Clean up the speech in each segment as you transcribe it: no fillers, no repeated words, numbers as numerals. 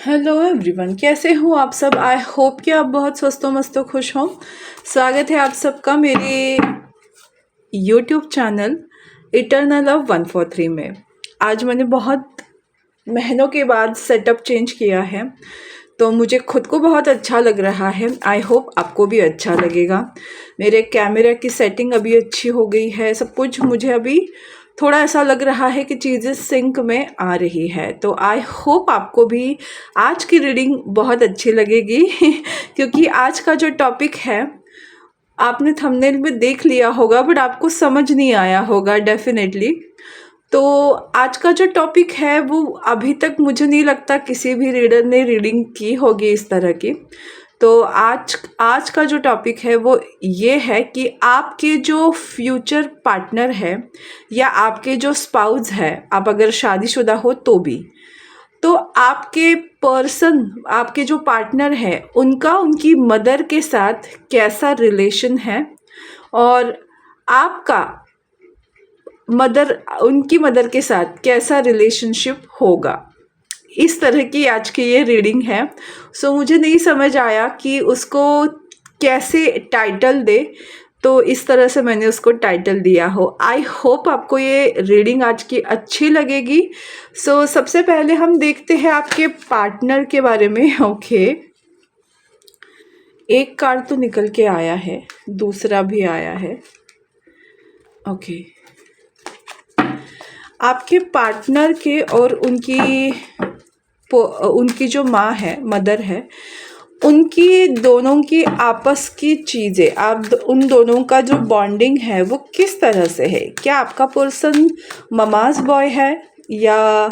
Hello everyone, कैसे हो आप सब। आई होप कि आप बहुत स्वस्थ मस्त खुश हों। स्वागत है आप सबका मेरे यूट्यूब चैनल इटर्नल लव 143 में। आज मैंने बहुत महीनों के बाद सेटअप चेंज किया है, तो मुझे खुद को बहुत अच्छा लग रहा है। आई होप आपको भी अच्छा लगेगा। मेरे कैमरा की सेटिंग अभी अच्छी हो गई है, सब कुछ मुझे अभी थोड़ा ऐसा लग रहा है कि चीज़ें सिंक में आ रही है। तो आई होप आपको भी आज की रीडिंग बहुत अच्छी लगेगी क्योंकि आज का जो टॉपिक है आपने थंबनेल में देख लिया होगा, बट आपको समझ नहीं आया होगा डेफिनेटली। तो आज का जो टॉपिक है वो अभी तक मुझे नहीं लगता किसी भी रीडर ने रीडिंग की होगी इस तरह की। तो आज आज का जो टॉपिक है वो ये है कि आपके जो फ्यूचर पार्टनर है या आपके जो स्पाउस है, आप अगर शादीशुदा हो तो भी, तो आपके पर्सन, आपके जो पार्टनर है उनका उनकी मदर के साथ कैसा रिलेशन है और आपका उनकी मदर के साथ कैसा रिलेशनशिप होगा। इस तरह की आज की ये रीडिंग है। सो मुझे नहीं समझ आया कि उसको कैसे टाइटल दे, तो इस तरह से मैंने उसको टाइटल दिया हो। आई होप आपको ये रीडिंग आज की अच्छी लगेगी। सो सबसे पहले हम देखते हैं आपके पार्टनर के बारे में। ओके, एक कार्ड तो निकल के आया है, दूसरा भी आया है। ओके, आपके पार्टनर के और उनकी जो माँ है, मदर है, उनकी दोनों की आपस की चीज़ें, उन दोनों का जो बॉन्डिंग है वो किस तरह से है। क्या आपका पर्सन ममाज बॉय है या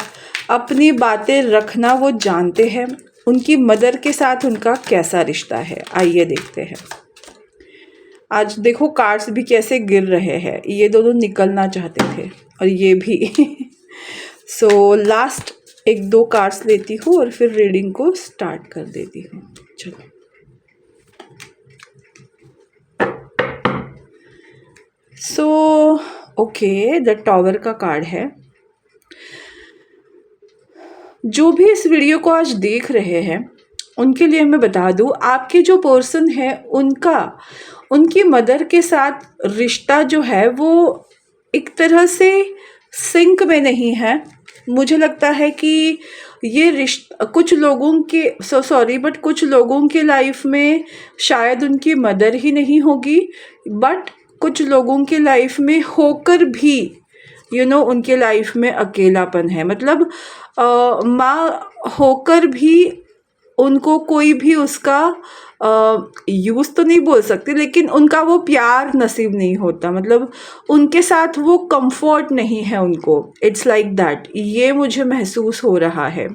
अपनी बातें रखना वो जानते हैं। उनकी मदर के साथ उनका कैसा रिश्ता है, आइए देखते हैं। आज देखो कार्ड्स भी कैसे गिर रहे हैं, ये दोनों निकलना चाहते थे और ये भी सो लास्ट एक दो कार्ड्स लेती हूँ और फिर रीडिंग को स्टार्ट कर देती हूँ। चलो, सो ओके, द टॉवर का कार्ड है। जो भी इस वीडियो को आज देख रहे हैं उनके लिए मैं बता दूं, आपके जो पर्सन है उनकी मदर के साथ रिश्ता जो है वो एक तरह से सिंक में नहीं है। मुझे लगता है कि ये रिश्ता कुछ लोगों के कुछ लोगों के लाइफ में शायद उनकी मदर ही नहीं होगी, बट कुछ लोगों के लाइफ में होकर भी उनके लाइफ में अकेलापन है। मतलब माँ होकर भी उनको कोई भी उसका यूज़ तो नहीं बोल सकती, लेकिन उनका वो प्यार नसीब नहीं होता। मतलब उनके साथ वो कंफर्ट नहीं है उनको। इट्स लाइक दैट, ये मुझे महसूस हो रहा है।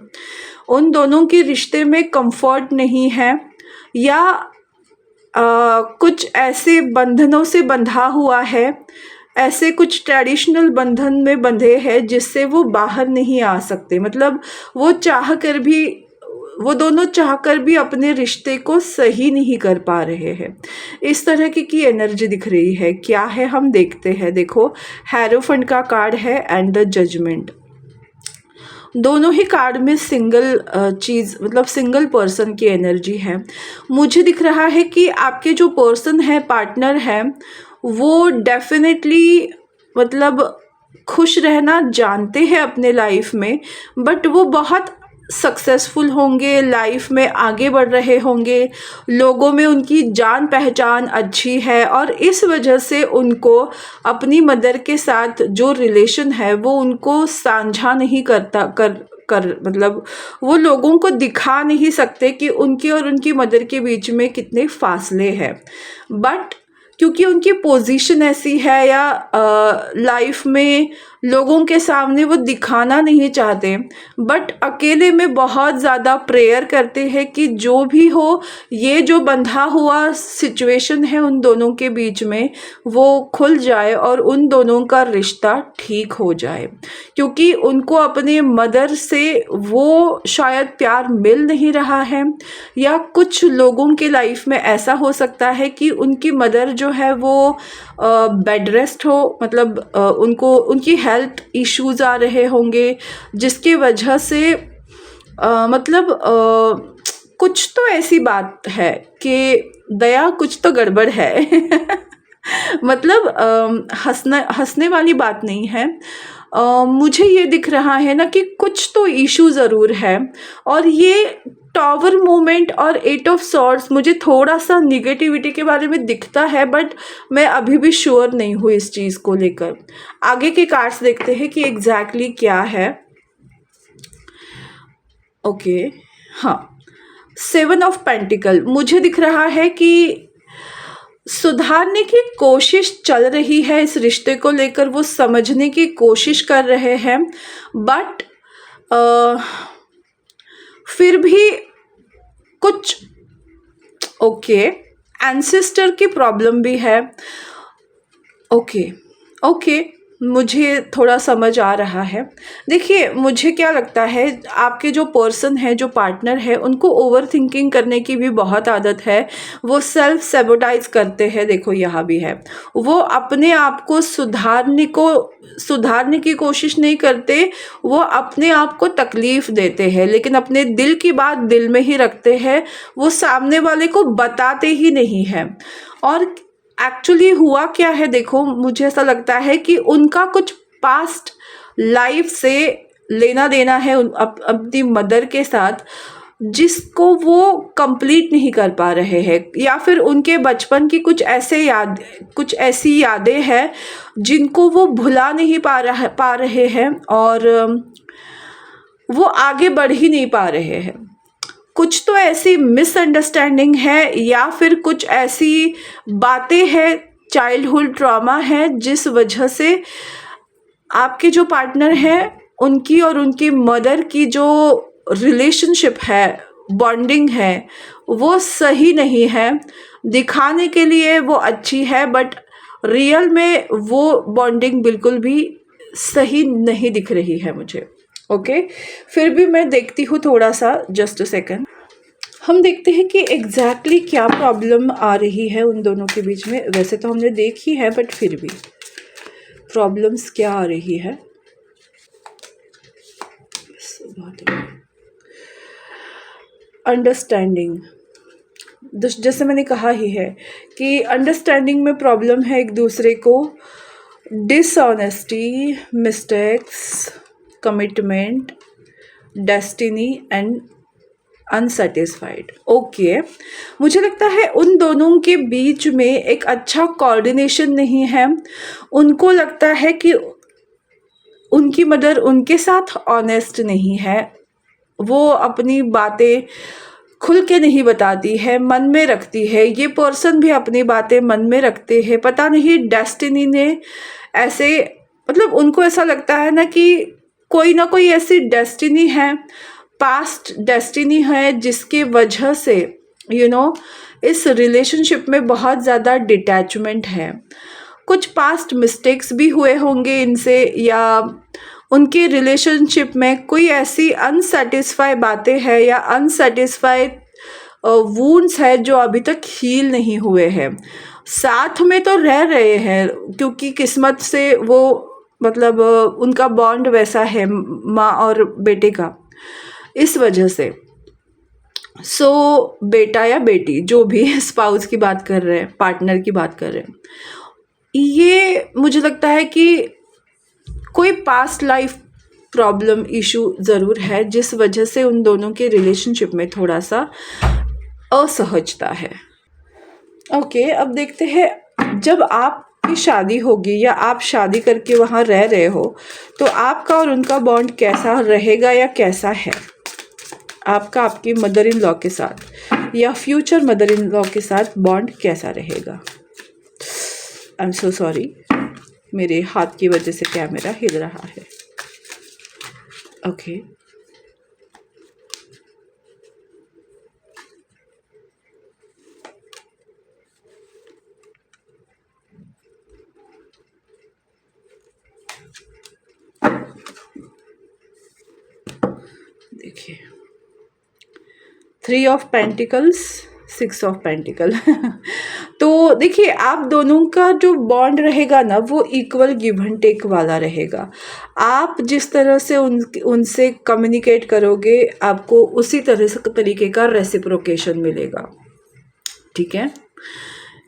उन दोनों के रिश्ते में कंफर्ट नहीं है या कुछ ऐसे बंधनों से बंधा हुआ है, ऐसे कुछ ट्रेडिशनल बंधन में बंधे हैं जिससे वो बाहर नहीं आ सकते। मतलब वो दोनों चाहकर भी अपने रिश्ते को सही नहीं कर पा रहे हैं। इस तरह की एनर्जी दिख रही है। क्या है हम देखते हैं। देखो, हैरोफंड का कार्ड है एंड द जजमेंट। दोनों ही कार्ड में सिंगल चीज़, मतलब सिंगल पर्सन की एनर्जी है। मुझे दिख रहा है कि आपके जो पर्सन है, पार्टनर है, वो डेफिनेटली मतलब खुश रहना जानते हैं अपने लाइफ में, बट वो बहुत सक्सेसफुल होंगे, लाइफ में आगे बढ़ रहे होंगे, लोगों में उनकी जान पहचान अच्छी है और इस वजह से उनको अपनी मदर के साथ जो रिलेशन है वो उनको साझा नहीं मतलब वो लोगों को दिखा नहीं सकते कि उनकी और उनकी मदर के बीच में कितने फासले हैं। बट क्योंकि उनकी पोजीशन ऐसी है या लाइफ में लोगों के सामने वो दिखाना नहीं चाहते, बट अकेले में बहुत ज़्यादा प्रेयर करते हैं कि जो भी हो, ये जो बंधा हुआ सिचुएशन है उन दोनों के बीच में वो खुल जाए और उन दोनों का रिश्ता ठीक हो जाए। क्योंकि उनको अपने मदर से वो शायद प्यार मिल नहीं रहा है, या कुछ लोगों के लाइफ में ऐसा हो सकता है कि उनकी मदर जो है वो बेड रेस्ट हो, मतलब उनकी हेल्थ इश्यूज़ आ रहे होंगे जिसकी वजह से मतलब कुछ तो ऐसी बात है कि दया कुछ तो गड़बड़ है। मतलब हँसना हँसने वाली बात नहीं है। मुझे ये दिख रहा है ना कि कुछ तो इशू ज़रूर है, और ये टॉवर मोमेंट और एट ऑफ सॉर्ड्स मुझे थोड़ा सा निगेटिविटी के बारे में दिखता है, बट मैं अभी भी श्योर नहीं हूँ इस चीज़ को लेकर। आगे के कार्ड्स देखते हैं कि एग्जैक्टली क्या है। ओके, हाँ, 7 ऑफ पेंटिकल मुझे दिख रहा है कि सुधारने की कोशिश चल रही है इस रिश्ते को लेकर, वो समझने की कोशिश कर रहे हैं, बट फिर भी कुछ ओके एंसेस्टर की प्रॉब्लम भी है। ओके ओके, मुझे थोड़ा समझ आ रहा है। देखिए, मुझे क्या लगता है, आपके जो पर्सन है, जो पार्टनर है, उनको ओवर थिंकिंग करने की भी बहुत आदत है। वो सेल्फ सेबोटाइज करते हैं, देखो यहाँ भी है। वो अपने आप को सुधारने की कोशिश नहीं करते, वो अपने आप को तकलीफ़ देते हैं, लेकिन अपने दिल की बात दिल में ही रखते हैं, वो सामने वाले को बताते ही नहीं हैं। और एक्चुअली हुआ क्या है, देखो, मुझे ऐसा लगता है कि उनका कुछ पास्ट लाइफ से लेना देना है अपनी मदर के साथ, जिसको वो कंप्लीट नहीं कर पा रहे हैं, या फिर उनके बचपन की कुछ ऐसी यादें हैं जिनको वो भुला नहीं पा रहे हैं, और वो आगे बढ़ ही नहीं पा रहे हैं। कुछ तो ऐसी मिसअंडरस्टैंडिंग है, या फिर कुछ ऐसी बातें हैं, चाइल्डहुड ट्रॉमा है, जिस वजह से आपके जो पार्टनर हैं, उनकी और उनकी मदर की जो रिलेशनशिप है, बॉन्डिंग है, वो सही नहीं है। दिखाने के लिए वो अच्छी है, बट रियल में वो बॉन्डिंग बिल्कुल भी सही नहीं दिख रही है मुझे। ओके, फिर भी मैं देखती हूँ थोड़ा सा, जस्ट अ सेकंड। हम देखते हैं कि एग्जैक्टली क्या प्रॉब्लम आ रही है उन दोनों के बीच में। वैसे तो हमने देखी है, बट फिर भी प्रॉब्लम्स क्या आ रही है। अंडरस्टैंडिंग, जैसे मैंने कहा ही है कि अंडरस्टैंडिंग में प्रॉब्लम है एक दूसरे को। Dishonesty, mistakes, commitment, destiny and unsatisfied. Okay, मुझे लगता है उन दोनों के बीच में एक अच्छा कोऑर्डिनेशन नहीं है। उनको लगता है कि उनकी मदर उनके साथ ऑनेस्ट नहीं है, वो अपनी बातें खुल के नहीं बताती है, मन में रखती है। ये पर्सन भी अपनी बातें मन में रखते हैं। पता नहीं डेस्टिनी ने ऐसे, मतलब उनको ऐसा लगता है ना कोई ऐसी डेस्टिनी है, पास्ट डेस्टिनी है, जिसके वजह से इस रिलेशनशिप में बहुत ज़्यादा डिटैचमेंट है। कुछ पास्ट मिस्टेक्स भी हुए होंगे इनसे, या उनके रिलेशनशिप में कोई ऐसी अनसेटिस्फाई बातें हैं, या अनसेटिस्फाई वूंड्स है जो अभी तक हील नहीं हुए हैं। साथ में तो रह रहे हैं, क्योंकि किस्मत से वो, मतलब उनका बॉन्ड वैसा है माँ और बेटे का, इस वजह से। बेटा या बेटी, जो भी स्पाउस की बात कर रहे हैं, पार्टनर की बात कर रहे हैं, ये मुझे लगता है कि कोई पास्ट लाइफ प्रॉब्लम इशू ज़रूर है, जिस वजह से उन दोनों के रिलेशनशिप में थोड़ा सा असहजता है। ओके, अब देखते हैं, जब आपकी शादी होगी या आप शादी करके वहाँ रह रहे हो, तो आपका और उनका बॉन्ड कैसा रहेगा या कैसा है। आपका आपकी मदर इन लॉ के साथ या फ्यूचर मदर इन लॉ के साथ बॉन्ड कैसा रहेगा। आई एम सो सॉरी, मेरे हाथ की वजह से कैमरा हिल रहा है। ओके, देखिए, 3 ऑफ पेंटिकल्स, 6 ऑफ पेंटिकल। तो तो देखिए आप दोनों का जो बॉन्ड रहेगा ना वो इक्वल गिव एंड टेक वाला रहेगा। आप जिस तरह से उनसे कम्युनिकेट करोगे आपको उसी तरह से तरीके का रेसिप्रोकेशन मिलेगा। ठीक है।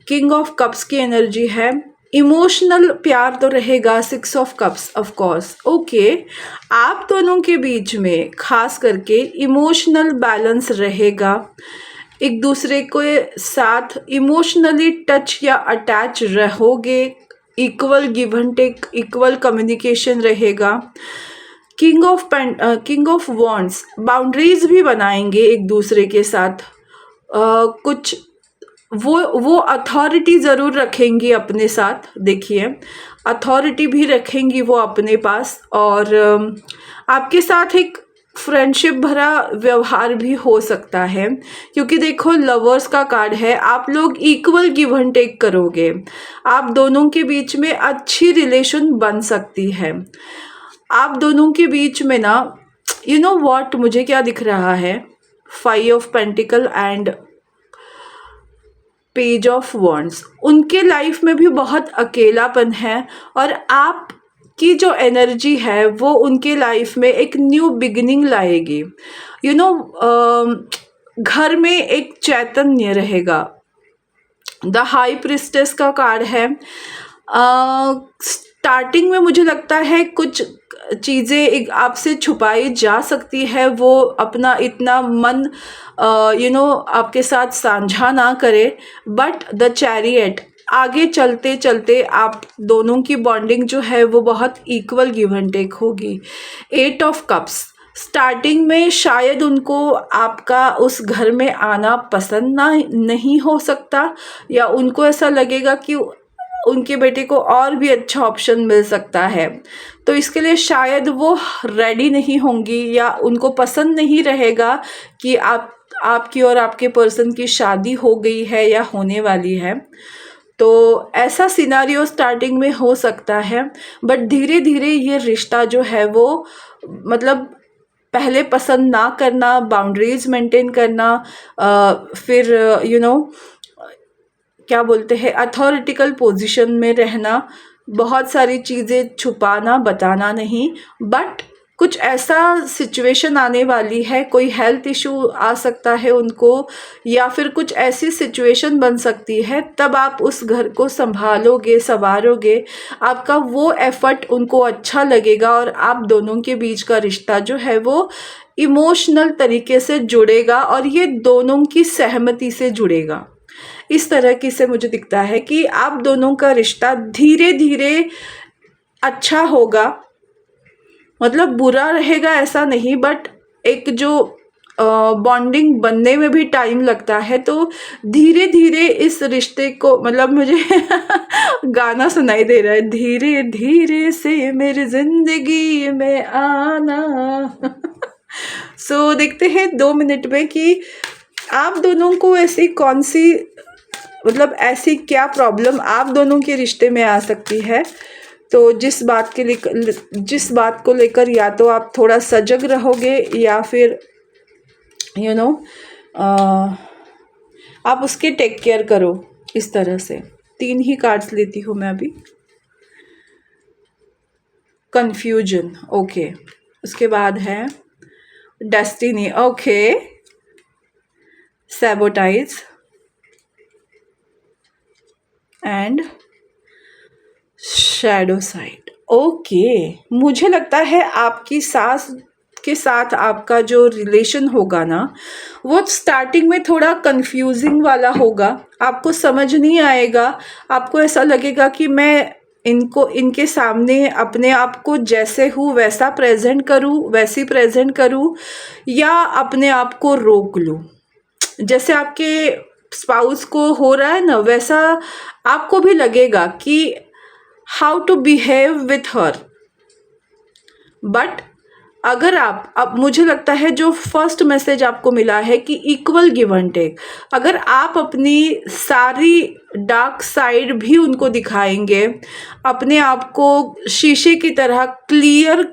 किंग ऑफ कप्स की एनर्जी है, इमोशनल प्यार तो रहेगा। 6 of cups of course okay, आप दोनों के बीच में खास करके इमोशनल बैलेंस रहेगा, एक दूसरे के साथ इमोशनली टच या अटैच रहोगे, equal give and take, equal communication रहेगा। किंग ऑफ वॉन्ड्स, बाउंड्रीज भी बनाएंगे एक दूसरे के साथ, कुछ वो अथॉरिटी ज़रूर रखेंगी अपने साथ। देखिए अथॉरिटी भी रखेंगी वो अपने पास, और आपके साथ एक फ्रेंडशिप भरा व्यवहार भी हो सकता है, क्योंकि देखो लवर्स का कार्ड है, आप लोग इक्वल गिव एंड टेक करोगे, आप दोनों के बीच में अच्छी रिलेशन बन सकती है। आप दोनों के बीच में ना यू नो व्हाट मुझे क्या दिख रहा है, 5 of pentacle and page of wands, उनके लाइफ में भी बहुत अकेलापन है, और आप की जो एनर्जी है वो उनके लाइफ में एक न्यू बिगिनिंग लाएगी। यू नो घर में एक चैतन्य रहेगा। द हाई प्रिस्टेस का कार्ड है। स्टार्टिंग में मुझे लगता है कुछ चीज़ें आपसे छुपाई जा सकती है, वो अपना इतना मन आपके साथ साझा ना करे, बट द चैरियट, आगे चलते चलते आप दोनों की बॉन्डिंग जो है वो बहुत इक्वल गिव एंड टेक होगी। 8 ऑफ कप्स, स्टार्टिंग में शायद उनको आपका उस घर में आना पसंद नहीं हो सकता, या उनको ऐसा लगेगा कि उनके बेटे को और भी अच्छा ऑप्शन मिल सकता है, तो इसके लिए शायद वो रेडी नहीं होंगी, या उनको पसंद नहीं रहेगा कि आपकी और आपके पर्सन की शादी हो गई है या होने वाली है। तो ऐसा सिनारियो स्टार्टिंग में हो सकता है, बट धीरे धीरे ये रिश्ता जो है वो मतलब पहले पसंद ना करना, बाउंड्रीज मेंटेन करना, फिर क्या बोलते हैं अथॉरिटिकल पोजीशन में रहना, बहुत सारी चीज़ें छुपाना बताना नहीं, बट कुछ ऐसा सिचुएशन आने वाली है, कोई हेल्थ इशू आ सकता है उनको, या फिर कुछ ऐसी सिचुएशन बन सकती है, तब आप उस घर को संभालोगे, संवारोगे, आपका वो एफर्ट उनको अच्छा लगेगा, और आप दोनों के बीच का रिश्ता जो है वो इमोशनल तरीके से जुड़ेगा, और ये दोनों की सहमति से जुड़ेगा। इस तरह की से मुझे दिखता है कि आप दोनों का रिश्ता धीरे धीरे अच्छा होगा, मतलब बुरा रहेगा ऐसा नहीं, बट एक जो बॉन्डिंग बनने में भी टाइम लगता है, तो धीरे धीरे इस रिश्ते को, मतलब मुझे गाना सुनाई दे रहा है, धीरे धीरे से मेरी जिंदगी में आना। सो देखते हैं 2 मिनट में कि आप दोनों को ऐसी कौन सी, मतलब ऐसी क्या प्रॉब्लम आप दोनों के रिश्ते में आ सकती है। तो जिस बात को लेकर या तो आप थोड़ा सजग रहोगे, या फिर आप उसके टेक केयर करो। इस तरह से 3 ही कार्ड्स लेती हूँ मैं अभी। कंफ्यूजन ओके, उसके बाद है destiny okay, sabotage and shadow side okay. मुझे लगता है आपकी सास के साथ आपका जो रिलेशन होगा ना वो स्टार्टिंग में थोड़ा कंफ्यूजिंग वाला होगा, आपको समझ नहीं आएगा, आपको ऐसा लगेगा कि मैं इनके सामने अपने आप को जैसे हूँ वैसा प्रेजेंट करूँ, वैसी प्रेजेंट करूँ, या अपने आप को रोक लूँ। जैसे आपके स्पाउस को हो रहा है ना, वैसा आपको भी लगेगा कि how to behave with her. But अगर अब मुझे लगता है जो फर्स्ट मैसेज आपको मिला है कि इक्वल गिव एंड टेक, अगर आप अपनी सारी डार्क साइड भी उनको दिखाएंगे, अपने आप को शीशे की तरह क्लियर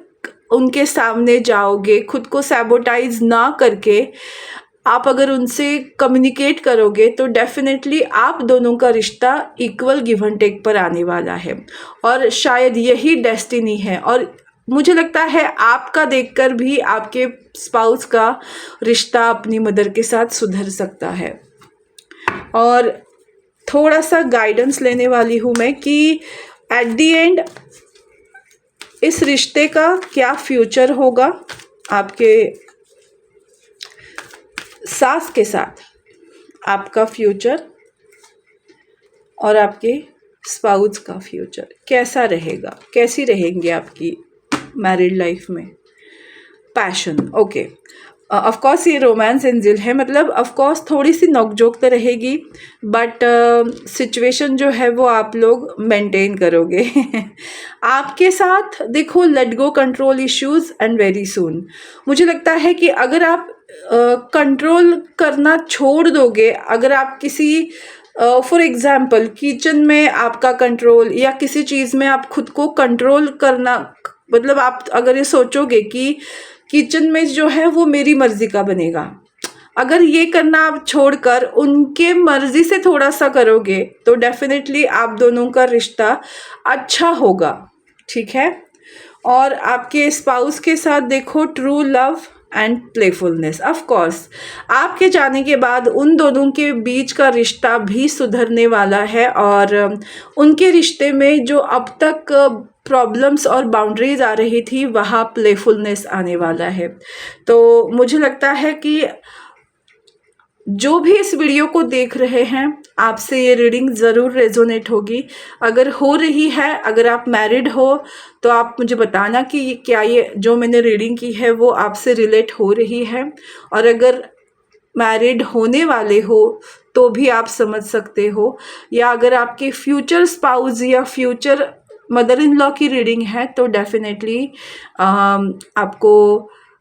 उनके सामने जाओगे, खुद को सैबोटाइज ना करके, आप अगर उनसे कम्युनिकेट करोगे तो डेफिनेटली आप दोनों का रिश्ता इक्वल गिव एंड टेक पर आने वाला है, और शायद यही डेस्टिनी है। और मुझे लगता है आपका देखकर भी आपके स्पाउस का रिश्ता अपनी मदर के साथ सुधर सकता है। और थोड़ा सा गाइडेंस लेने वाली हूँ मैं कि एट द एंड इस रिश्ते का क्या फ्यूचर होगा आपके सास के साथ, आपका फ्यूचर और आपके स्पाउस का फ्यूचर कैसा रहेगा, कैसी रहेंगे आपकी मैरिड लाइफ में। पैशन, ओके, ऑफ कोर्स ये रोमांस एंजल है, मतलब ऑफ कोर्स थोड़ी सी नोकझोंक तो रहेगी, बट सिचुएशन जो है वो आप लोग मेंटेन करोगे। आपके साथ देखो let go control issues and very soon. मुझे लगता है कि अगर आप कंट्रोल करना छोड़ दोगे, अगर आप किसी फॉर एग्जाम्पल किचन में आपका कंट्रोल या किसी चीज़ में आप खुद को कंट्रोल करना, मतलब आप अगर ये सोचोगे कि किचन में जो है वो मेरी मर्जी का बनेगा, अगर ये करना आप छोड़कर उनके मर्जी से थोड़ा सा करोगे तो डेफिनेटली आप दोनों का रिश्ता अच्छा होगा, ठीक है। और आपके स्पाउस के साथ देखो true love and playfulness, of course आपके जाने के बाद उन दोनों के बीच का रिश्ता भी सुधरने वाला है, और उनके रिश्ते में जो अब तक प्रॉब्लम्स और बाउंड्रीज आ रही थी वहाँ प्लेफुलनेस आने वाला है। तो मुझे लगता है कि जो भी इस वीडियो को देख रहे हैं आपसे ये रीडिंग ज़रूर रेजोनेट होगी। अगर हो रही है, अगर आप मैरिड हो तो आप मुझे बताना कि क्या ये जो मैंने रीडिंग की है वो आपसे रिलेट हो रही है, और अगर मैरिड होने वाले हो तो भी आप समझ सकते हो, या अगर आपके फ्यूचर स्पाउस या फ्यूचर मदर इन लॉ की रीडिंग है तो डेफिनेटली आपको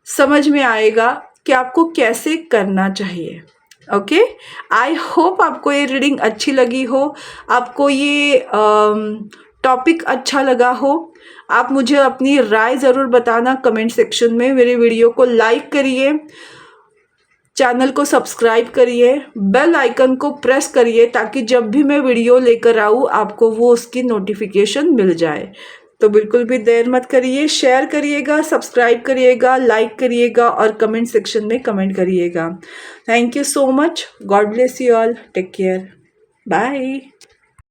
समझ में आएगा कि आपको कैसे करना चाहिए। ओके, आई होप आपको ये रीडिंग अच्छी लगी हो, आपको ये टॉपिक अच्छा लगा हो। आप मुझे अपनी राय ज़रूर बताना कमेंट सेक्शन में। मेरे वीडियो को लाइक करिए, चैनल को सब्सक्राइब करिए, बेल आइकन को प्रेस करिए ताकि जब भी मैं वीडियो लेकर आऊँ आपको वो उसकी नोटिफिकेशन मिल जाए। तो बिल्कुल भी देर मत करिए, शेयर करिएगा, सब्सक्राइब करिएगा, लाइक करिएगा और कमेंट सेक्शन में कमेंट करिएगा। Thank you so much, God bless you all, take care, bye.